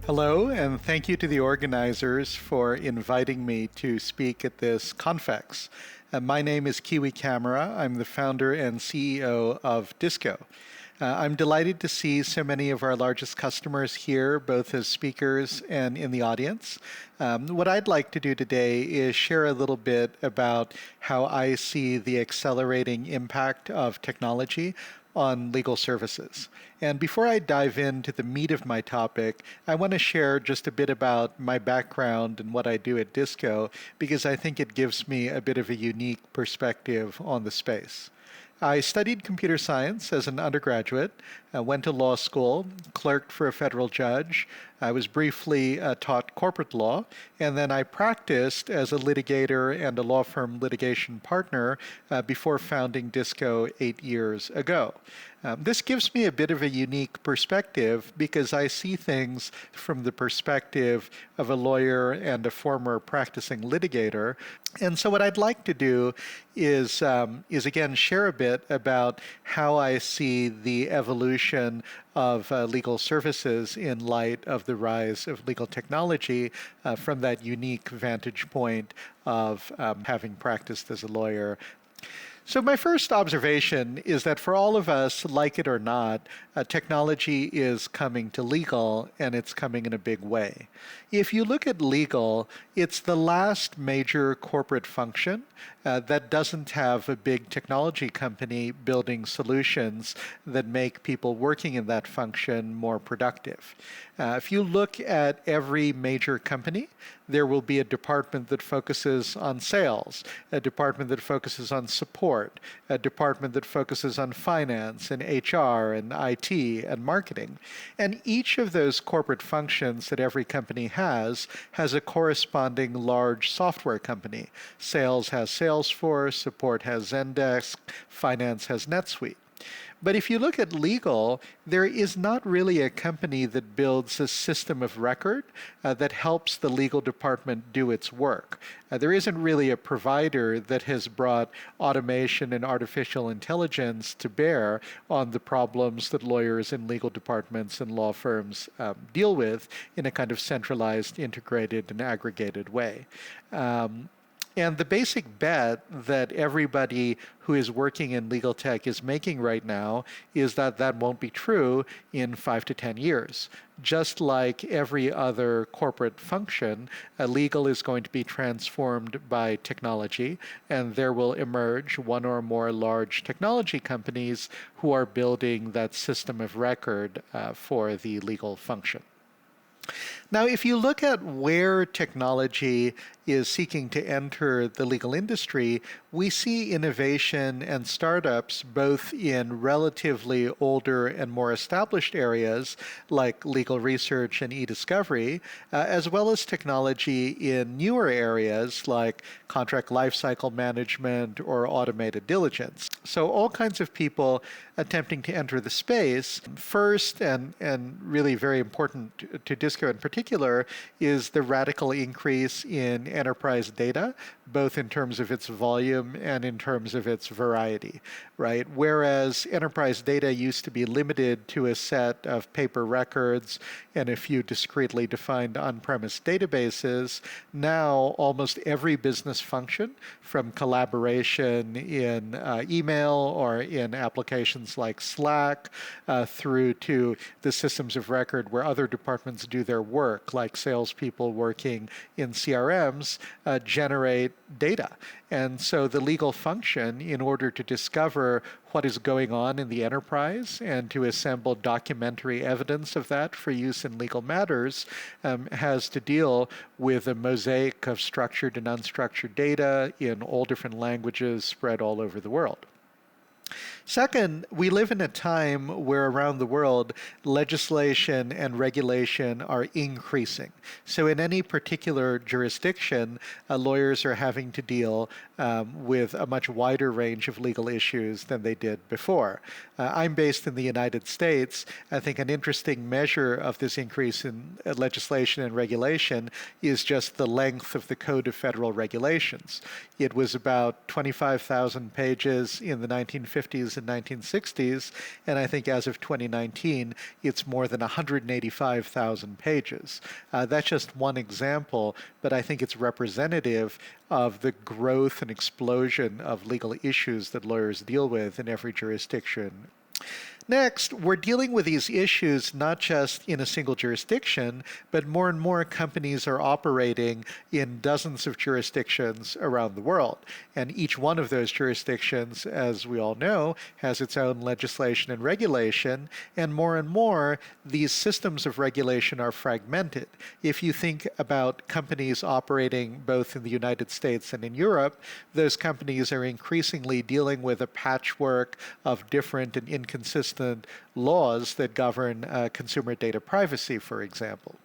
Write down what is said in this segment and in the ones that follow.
Hello, and thank you to the organizers for inviting me to speak at this ConfEx. My name is Kiwi Camara. I'm the founder and CEO of Disco. I'm delighted to see so many of our largest customers here, both as speakers and in the audience. What I'd like to do today is share a little bit about how I see the accelerating impact of technology on legal services. And before I dive into the meat of my topic, I want to share just a bit about my background and what I do at Disco, because I think it gives me a bit of a unique perspective on the space. I studied computer science as an undergraduate, went to law school, clerked for a federal judge. I was briefly taught corporate law, and then I practiced as a litigator and a law firm litigation partner before founding Disco 8 years ago. This gives me a bit of a unique perspective because I see things from the perspective of a lawyer and a former practicing litigator. And so what I'd like to do is again share a bit about how I see the evolution of legal services in light of the rise of legal technology from that unique vantage point of having practiced as a lawyer. So my first observation is that for all of us, like it or not, technology is coming to legal, and it's coming in a big way. If you look at legal, it's the last major corporate function that doesn't have a big technology company building solutions that make people working in that function more productive. If you look at every major company, there will be a department that focuses on sales, a department that focuses on support, a department that focuses on finance and HR and IT and marketing. And each of those corporate functions that every company has a corresponding large software company. Sales has Salesforce, support has Zendesk, finance has NetSuite. But if you look at legal, there is not really a company that builds a system of record that helps the legal department do its work. There isn't really a provider that has brought automation and artificial intelligence to bear on the problems that lawyers in legal departments and law firms deal with in a kind of centralized, integrated, and aggregated way. And the basic bet that everybody who is working in legal tech is making right now is that that won't be true in 5 to 10 years. Just like every other corporate function, legal is going to be transformed by technology, and there will emerge one or more large technology companies who are building that system of record for the legal function. Now, if you look at where technology is seeking to enter the legal industry, we see innovation and startups both in relatively older and more established areas like legal research and e-discovery, as well as technology in newer areas like contract lifecycle management or automated diligence. So all kinds of people attempting to enter the space. First, and really very important to Disco in particular, is the radical increase in enterprise data, both in terms of its volume and in terms of its variety, right? Whereas enterprise data used to be limited to a set of paper records and a few discretely defined on-premise databases, now almost every business function, from collaboration in email or in applications like Slack, through to the systems of record where other departments do their work, like salespeople working in CRMs, generate data. And so the legal function, in order to discover what is going on in the enterprise and to assemble documentary evidence of that for use in legal matters, has to deal with a mosaic of structured and unstructured data in all different languages spread all over the world. Second, we live in a time where around the world, legislation and regulation are increasing. So in any particular jurisdiction, lawyers are having to deal with a much wider range of legal issues than they did before. I'm based in the United States. I think an interesting measure of this increase in legislation and regulation is just the length of the Code of Federal Regulations. It was about 25,000 pages in the 1950s and 1960s, and I think as of 2019, it's more than 185,000 pages. That's just one example, but I think it's representative of the growth and explosion of legal issues that lawyers deal with in every jurisdiction. Next, we're dealing with these issues not just in a single jurisdiction, but more and more companies are operating in dozens of jurisdictions around the world. And each one of those jurisdictions, as we all know, has its own legislation and regulation. And more, these systems of regulation are fragmented. If you think about companies operating both in the United States and in Europe, those companies are increasingly dealing with a patchwork of different and inconsistent laws that govern consumer data privacy, for example.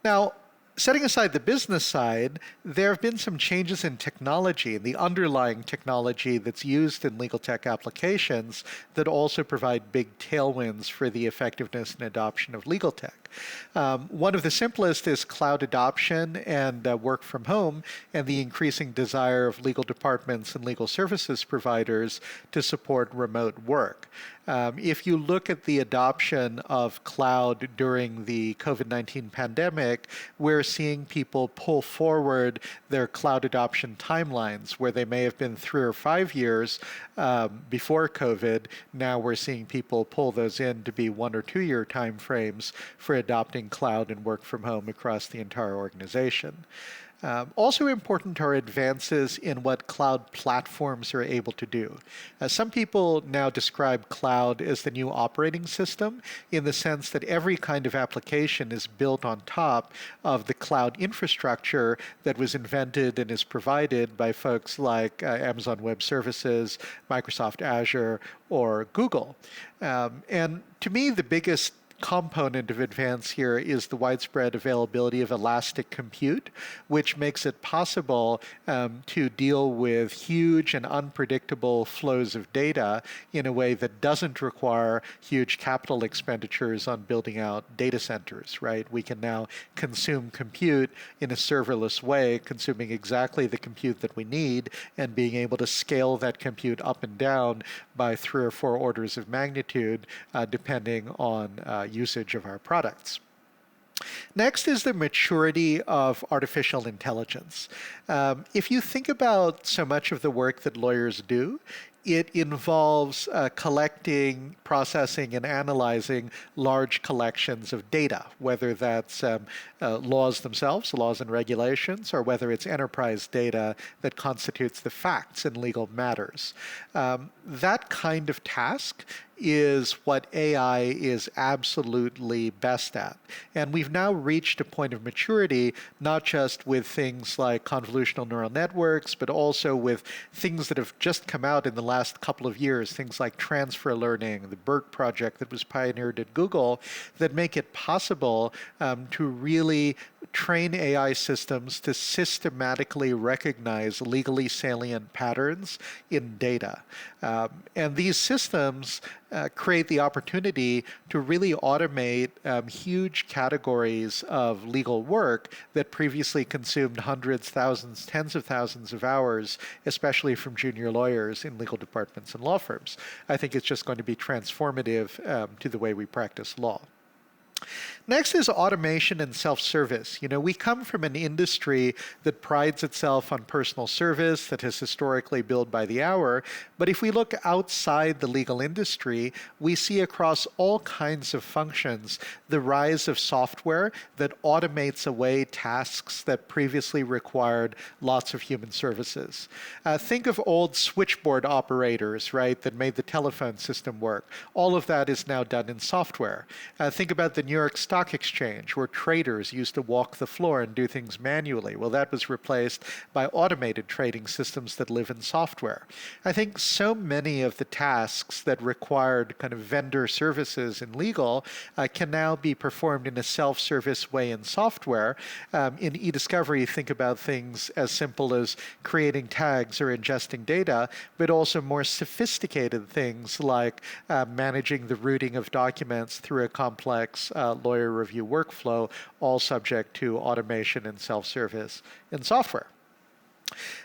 Now, setting aside the business side, there have been some changes in technology, the underlying technology that's used in legal tech applications that also provide big tailwinds for the effectiveness and adoption of legal tech. One of the simplest is cloud adoption and work from home, and the increasing desire of legal departments and legal services providers to support remote work. If you look at the adoption of cloud during the COVID-19 pandemic, we're seeing people pull forward their cloud adoption timelines where they may have been 3 or 5 years before COVID. Now we're seeing people pull those in to be 1 or 2 year timeframes for adopting cloud and work from home across the entire organization. Also important are advances in what cloud platforms are able to do. Some people now describe cloud as the new operating system in the sense that every kind of application is built on top of the cloud infrastructure that was invented and is provided by folks like Amazon Web Services, Microsoft Azure, or Google. And to me, the biggest component of advance here is the widespread availability of elastic compute, which makes it possible to deal with huge and unpredictable flows of data in a way that doesn't require huge capital expenditures on building out data centers, right? We can now consume compute in a serverless way, consuming exactly the compute that we need and being able to scale that compute up and down by 3 or 4 orders of magnitude, depending on usage of our products. Next is the maturity of artificial intelligence. If you think about so much of the work that lawyers do, it involves collecting, processing, and analyzing large collections of data, whether that's laws themselves, laws and regulations, or whether it's enterprise data that constitutes the facts in legal matters. That kind of task is what AI is absolutely best at. And we've now reached a point of maturity, not just with things like convolutional neural networks, but also with things that have just come out in the last couple of years, things like transfer learning, the BERT project that was pioneered at Google, that make it possible to really train AI systems to systematically recognize legally salient patterns in data. And these systems create the opportunity to really automate huge categories of legal work that previously consumed hundreds, thousands, tens of thousands of hours, especially from junior lawyers in legal departments and law firms. I think it's just going to be transformative to the way we practice law. Next is automation and self-service. We come from an industry that prides itself on personal service, that has historically billed by the hour. But if we look outside the legal industry, we see across all kinds of functions the rise of software that automates away tasks that previously required lots of human services. Think of old switchboard operators, right, that made the telephone system work. All of that is now done in software. Think about the New York Stock Exchange, where traders used to walk the floor and do things manually. Well, that was replaced by automated trading systems that live in software. I think so many of the tasks that required kind of vendor services in legal can now be performed in a self-service way in software. In e-discovery, think about things as simple as creating tags or ingesting data, but also more sophisticated things like managing the routing of documents through a complex lawyer review workflow, all subject to automation and self-service in software.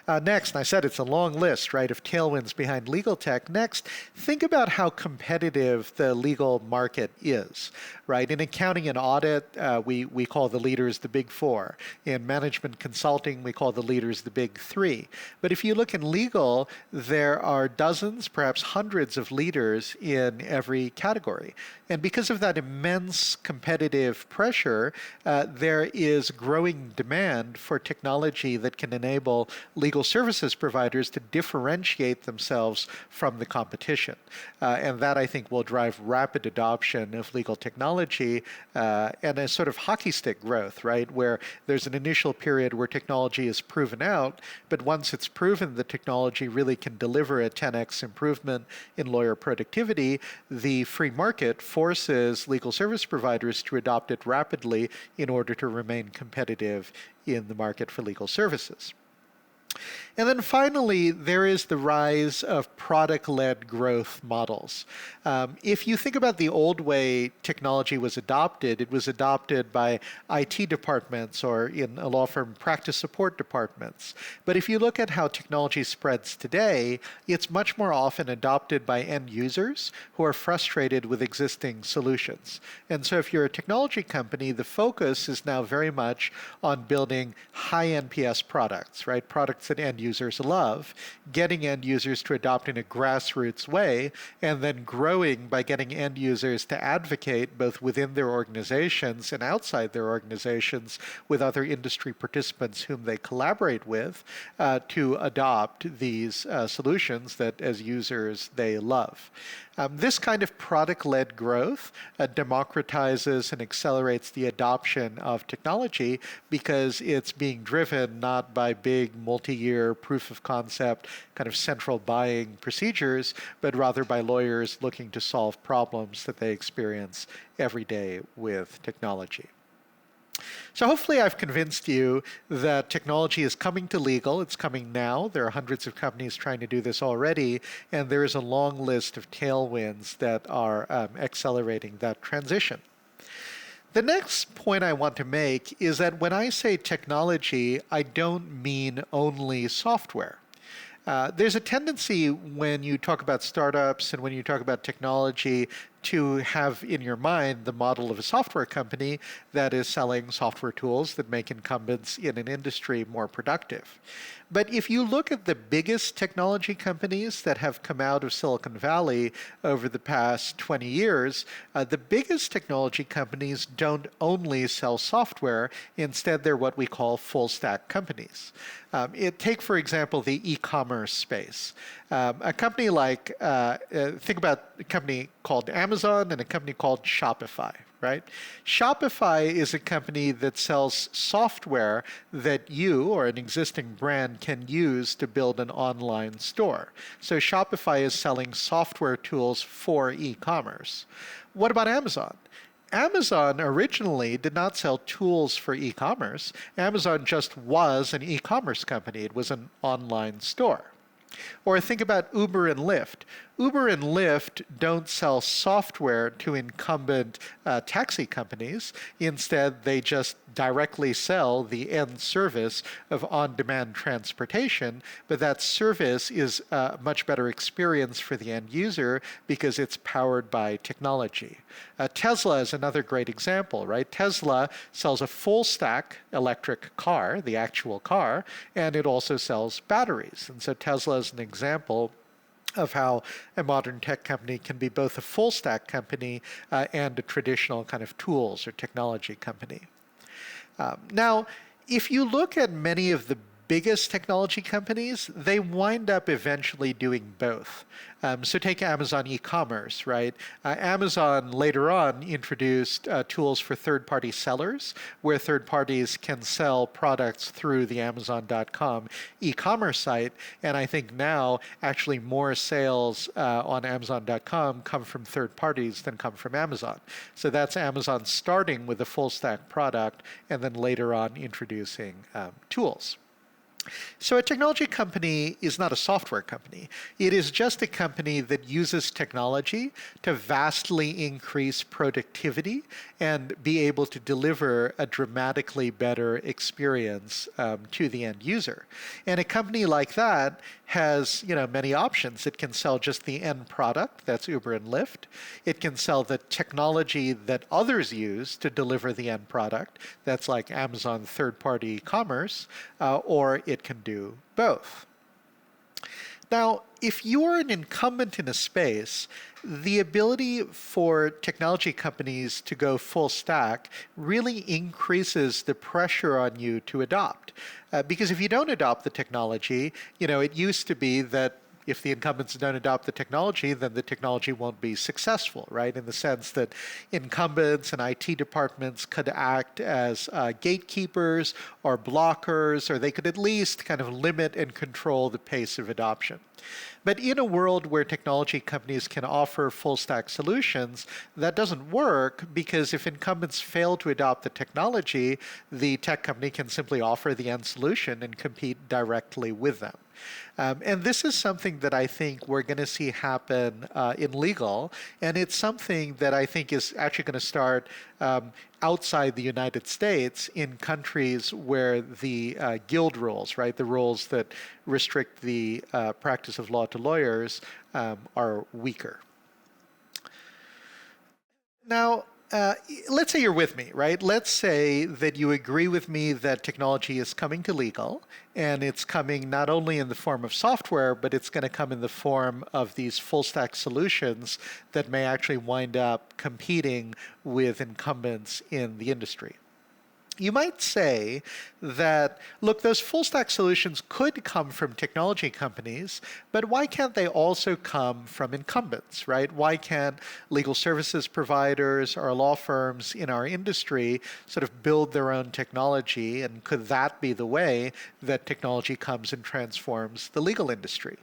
Next, and I said it's a long list, right, of tailwinds behind legal tech. Next, think about how competitive the legal market is, right? In accounting and audit, we call the leaders the big four. In management consulting, we call the leaders the big three. But if you look in legal, there are dozens, perhaps hundreds of leaders in every category. And because of that immense competitive pressure, there is growing demand for technology that can enable legal services providers to differentiate themselves from the competition. And that, I think, will drive rapid adoption of legal technology and a sort of hockey stick growth, right? Where there's an initial period where technology is proven out, but once it's proven the technology really can deliver a 10x improvement in lawyer productivity, the free market forces legal service providers to adopt it rapidly in order to remain competitive in the market for legal services. And then finally, there is the rise of product-led growth models. If you think about the old way technology was adopted, it was adopted by IT departments or in a law firm, practice support departments. But if you look at how technology spreads today, it's much more often adopted by end users who are frustrated with existing solutions. And so if you're a technology company, the focus is now very much on building high NPS products, right? Products that end users love, getting end users to adopt in a grassroots way, and then growing by getting end users to advocate both within their organizations and outside their organizations with other industry participants whom they collaborate with to adopt these solutions that as users they love. This kind of product-led growth democratizes and accelerates the adoption of technology because it's being driven not by big multi-year proof of concept kind of central buying procedures, but rather by lawyers looking to solve problems that they experience every day with technology. So hopefully I've convinced you that technology is coming to legal. It's coming now. There are hundreds of companies trying to do this already, and there is a long list of tailwinds that are accelerating that transition. The next point I want to make is that when I say technology, I don't mean only software. There's a tendency when you talk about startups and when you talk about technology to have in your mind the model of a software company that is selling software tools that make incumbents in an industry more productive. But if you look at the biggest technology companies that have come out of Silicon Valley over the past 20 years, the biggest technology companies don't only sell software. Instead, they're what we call full stack companies. Take, for example, the e-commerce space. A company like, think about a company called Amazon and a company called Shopify, right? Shopify is a company that sells software that you or an existing brand can use to build an online store. So Shopify is selling software tools for e-commerce. What about Amazon? Amazon originally did not sell tools for e-commerce. Amazon just was an e-commerce company. It was an online store. Or think about Uber and Lyft. Uber and Lyft don't sell software to incumbent taxi companies. Instead, they just directly sell the end service of on-demand transportation, but that service is a much better experience for the end user because it's powered by technology. Tesla is another great example, right? Tesla sells a full-stack electric car, the actual car, and it also sells batteries. And so Tesla is an example of how a modern tech company can be both a full stack company and a traditional kind of tools or technology company. Now, if you look at many of the biggest technology companies, they wind up eventually doing both. So take Amazon e-commerce, right? Amazon later on introduced tools for third-party sellers, where third parties can sell products through the Amazon.com e-commerce site. And I think now actually more sales on Amazon.com come from third parties than come from Amazon. So that's Amazon starting with a full-stack product and then later on introducing tools. So a technology company is not a software company. It is just a company that uses technology to vastly increase productivity and be able to deliver a dramatically better experience to the end user. And a company like that has, many options. It can sell just the end product, that's Uber and Lyft. It can sell the technology that others use to deliver the end product, that's like Amazon third-party commerce, or it can do both. Now, if you're an incumbent in a space, the ability for technology companies to go full stack really increases the pressure on you to adopt. Because if you don't adopt the technology, it used to be that if the incumbents don't adopt the technology, then the technology won't be successful, right? In the sense that incumbents and IT departments could act as gatekeepers or blockers, or they could at least kind of limit and control the pace of adoption. But in a world where technology companies can offer full stack solutions, that doesn't work because if incumbents fail to adopt the technology, the tech company can simply offer the end solution and compete directly with them. And this is something that I think we're going to see happen in legal, and it's something that I think is actually going to start outside the United States in countries where the guild rules, right, the rules that restrict the practice of law to lawyers, are weaker. Now, let's say you're with me, right? Let's say that you agree with me that technology is coming to legal, and it's coming not only in the form of software, but it's going to come in the form of these full stack solutions that may actually wind up competing with incumbents in the industry. You might say that, look, those full stack solutions could come from technology companies, but why can't they also come from incumbents, right? Why can't legal services providers or law firms in our industry sort of build their own technology? And could that be the way that technology comes and transforms the legal industry?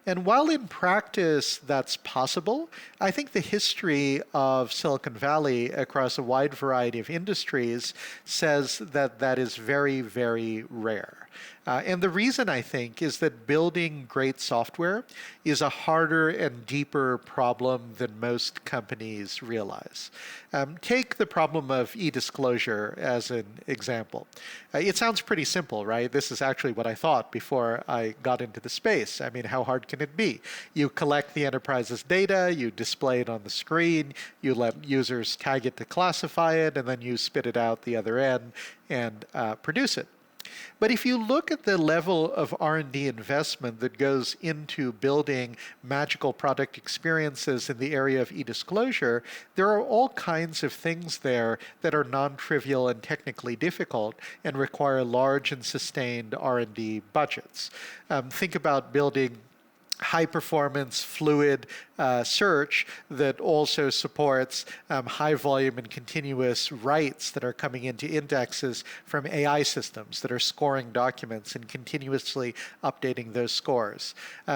And while in practice that's possible, I think the history of Silicon Valley across a wide variety of industries says that that is very, very rare. And the reason, I think, is that building great software is a harder and deeper problem than most companies realize. Take the problem of e-disclosure as an example. It sounds pretty simple, right? This is actually what I thought before I got into the space. I mean, how hard can it be? You collect the enterprise's data, you display it on the screen, you let users tag it to classify it, and then you spit it out the other end and produce it. But if you look at the level of R&D investment that goes into building magical product experiences in the area of e-disclosure, there are all kinds of things there that are non-trivial and technically difficult and require large and sustained R&D budgets. Think about building high-performance, fluid search that also supports high volume and continuous writes that are coming into indexes from AI systems that are scoring documents and continuously updating those scores.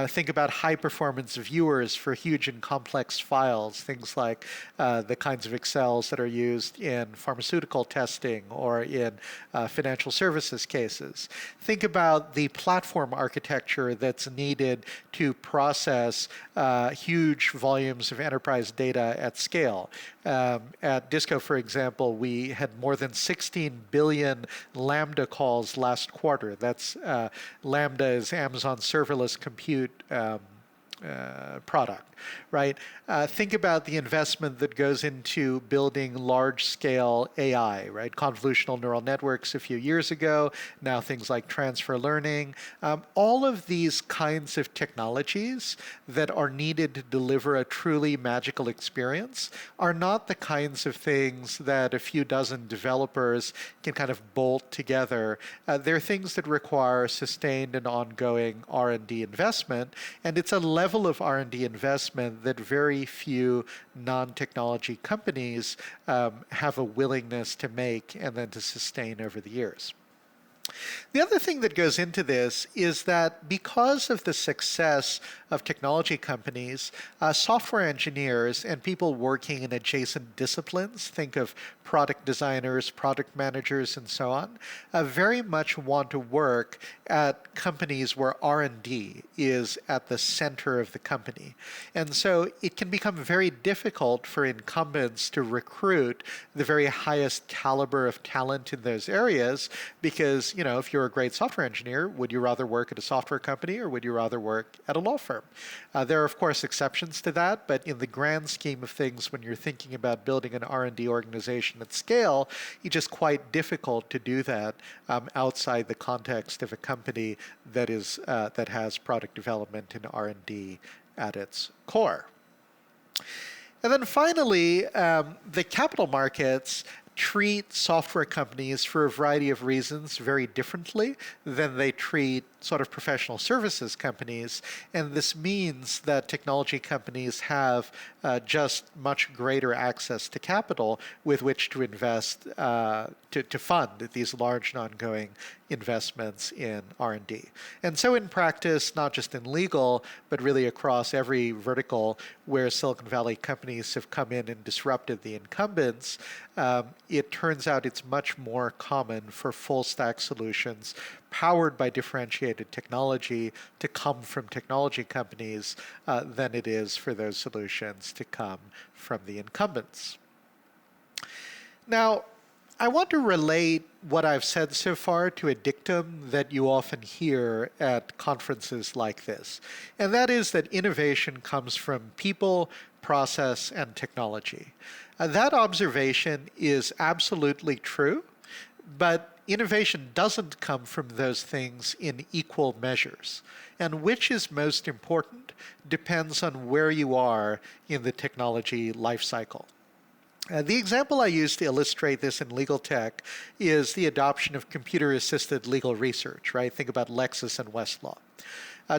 Think about high-performance viewers for huge and complex files, things like the kinds of Excels that are used in pharmaceutical testing or in financial services cases. Think about the platform architecture that's needed to process huge volumes of enterprise data at scale. At Disco, for example, we had more than 16 billion Lambda calls last quarter. That's Lambda is Amazon serverless compute product, right? Think about the investment that goes into building large-scale AI, right? Convolutional neural networks a few years ago, now things like transfer learning. All of these kinds of technologies that are needed to deliver a truly magical experience are not the kinds of things that a few dozen developers can kind of bolt together. They're things that require sustained and ongoing R&D investment, and it's a level of R&D investment that very few non-technology companies have a willingness to make and then to sustain over the years. The other thing that goes into this is that because of the success of technology companies, software engineers and people working in adjacent disciplines, think of product designers, product managers, and so on, very much want to work at companies where R&D is at the center of the company. And so it can become very difficult for incumbents to recruit the very highest caliber of talent in those areas because, if you're a great software engineer, would you rather work at a software company or would you rather work at a law firm? There are, of course, exceptions to that, but in the grand scheme of things, when you're thinking about building an R&D organization at scale, it's just quite difficult to do that outside the context of a company that has product development and R&D at its core. And then finally, the capital markets treat software companies for a variety of reasons very differently than they treat sort of professional services companies. And this means that technology companies have just much greater access to capital with which to invest, to fund these large and ongoing investments in R&D. And so in practice, not just in legal, but really across every vertical where Silicon Valley companies have come in and disrupted the incumbents, it turns out it's much more common for full stack solutions powered by differentiated technology to come from technology companies than it is for those solutions to come from the incumbents. Now, I want to relate what I've said so far to a dictum that you often hear at conferences like this, and that is that innovation comes from people, process, and technology. That observation is absolutely true, but innovation doesn't come from those things in equal measures. And which is most important depends on where you are in the technology lifecycle. The example I use to illustrate this in legal tech is the adoption of computer-assisted legal research, right? Think about Lexis and Westlaw.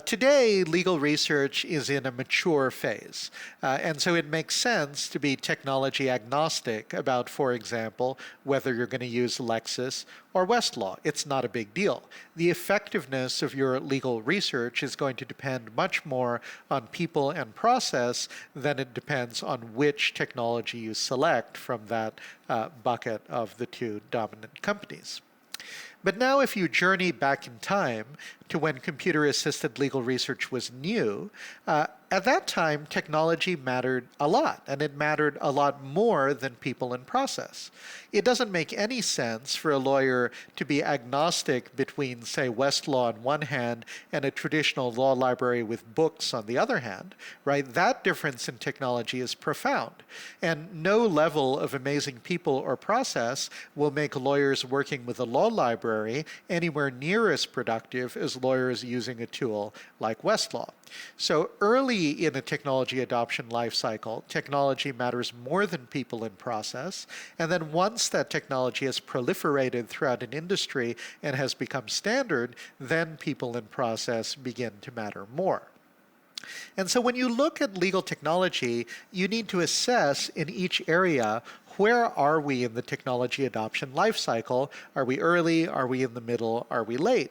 Today, legal research is in a mature phase, and so it makes sense to be technology agnostic about, for example, whether you're going to use Lexis or Westlaw. It's not a big deal. The effectiveness of your legal research is going to depend much more on people and process than it depends on which technology you select from that bucket of the two dominant companies. But now if you journey back in time to when computer-assisted legal research was new, at that time, technology mattered a lot, and it mattered a lot more than people and process. It doesn't make any sense for a lawyer to be agnostic between, say, Westlaw on one hand and a traditional law library with books on the other hand, right? That difference in technology is profound, and no level of amazing people or process will make lawyers working with a law library anywhere near as productive as lawyers using a tool like Westlaw. So early in a technology adoption lifecycle, technology matters more than people and process. And then once that technology has proliferated throughout an industry and has become standard, then people and process begin to matter more. And so when you look at legal technology, you need to assess in each area, where are we in the technology adoption lifecycle? Are we early? Are we in the middle? Are we late?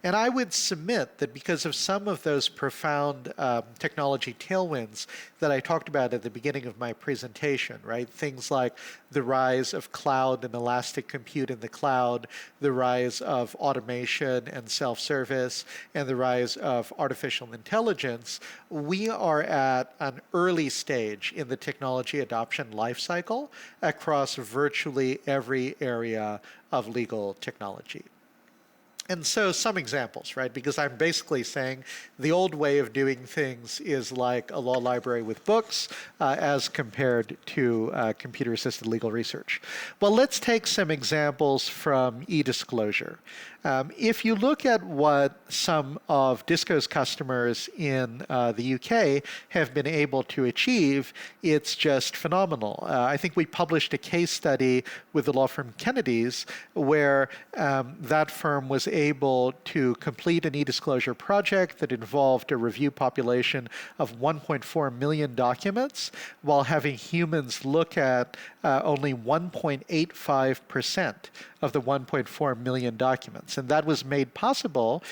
And I would submit that because of some of those profound technology tailwinds that I talked about at the beginning of my presentation, right? Things like the rise of cloud and elastic compute in the cloud, the rise of automation and self-service, and the rise of artificial intelligence, we are at an early stage in the technology adoption lifecycle across virtually every area of legal technology. And so some examples, right? Because I'm basically saying the old way of doing things is like a law library with books as compared to computer-assisted legal research. Well, let's take some examples from e-disclosure. If you look at what some of Disco's customers in the UK have been able to achieve, it's just phenomenal. I think we published a case study with the law firm Kennedy's where that firm was able to complete an e-disclosure project that involved a review population of 1.4 million documents while having humans look at only 1.85% of the 1.4 million documents. And that was made possible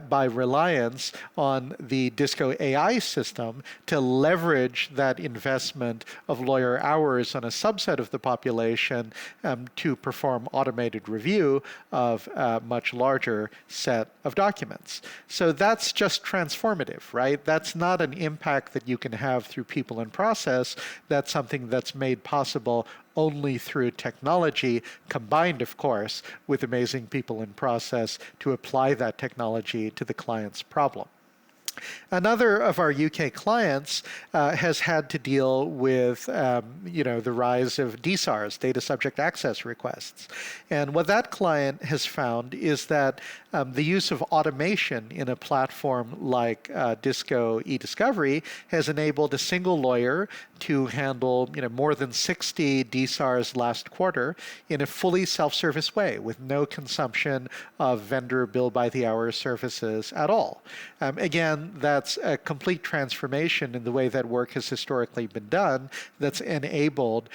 by reliance on the Disco AI system to leverage that investment of lawyer hours on a subset of the population to perform automated review of a much larger set of documents. So that's just transformative, right? That's not an impact that you can have through people and process. That's something that's made possible only through technology, combined, of course, with amazing people in process to apply that technology to the client's problem. Another of our UK clients has had to deal with the rise of dsars, data subject access requests. And what that client has found is that the use of automation in a platform like Disco eDiscovery has enabled a single lawyer to handle more than 60 dsars last quarter in a fully self-service way with no consumption of vendor bill-by-the-hour services at all. Again, that's a complete transformation in the way that work has historically been done that's enabled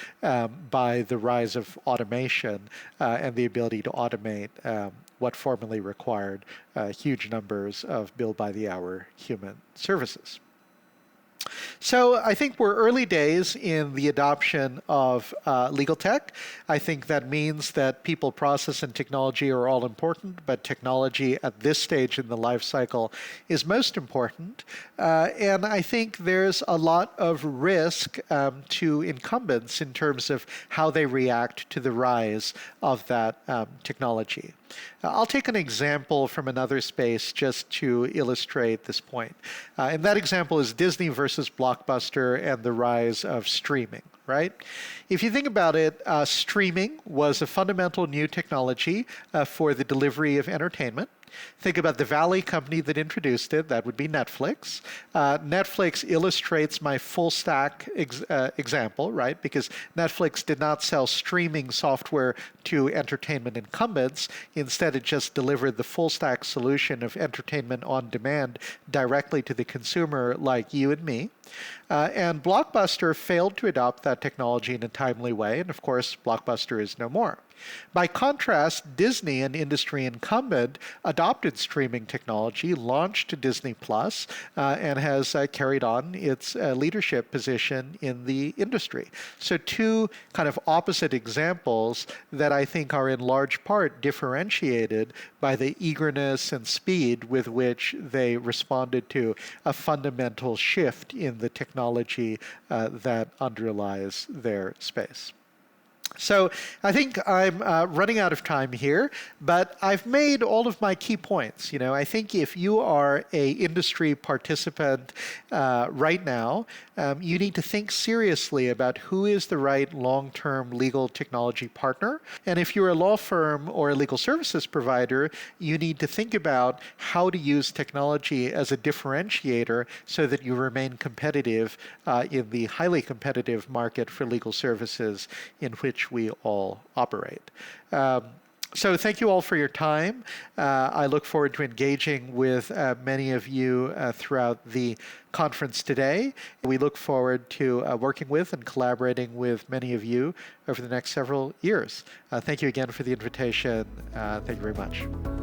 by the rise of automation and the ability to automate what formerly required huge numbers of bill-by-the-hour human services. So I think we're early days in the adoption of legal tech. I think that means that people, process, and technology are all important, but technology at this stage in the life cycle is most important. And I think there's a lot of risk to incumbents in terms of how they react to the rise of that technology. I'll take an example from another space just to illustrate this point. And that example is Disney versus Blockbuster and the rise of streaming, right? If you think about it, streaming was a fundamental new technology for the delivery of entertainment. Think about the Valley company that introduced it. That would be Netflix. Netflix illustrates my full stack example, right? Because Netflix did not sell streaming software to entertainment incumbents. Instead, it just delivered the full stack solution of entertainment on demand directly to the consumer like you and me. And Blockbuster failed to adopt that technology in a timely way. And of course, Blockbuster is no more. By contrast, Disney, an industry incumbent, adopted streaming technology, launched Disney Plus, and has carried on its leadership position in the industry. So two kind of opposite examples that I think are in large part differentiated by the eagerness and speed with which they responded to a fundamental shift in the technology that underlies their space. So I think I'm running out of time here, but I've made all of my key points. I think if you are an industry participant right now, you need to think seriously about who is the right long-term legal technology partner. And if you're a law firm or a legal services provider, you need to think about how to use technology as a differentiator so that you remain competitive in the highly competitive market for legal services in which we all operate. So thank you all for your time. I look forward to engaging with many of you throughout the conference today. We look forward to working with and collaborating with many of you over the next several years. Thank you again for the invitation. Thank you very much.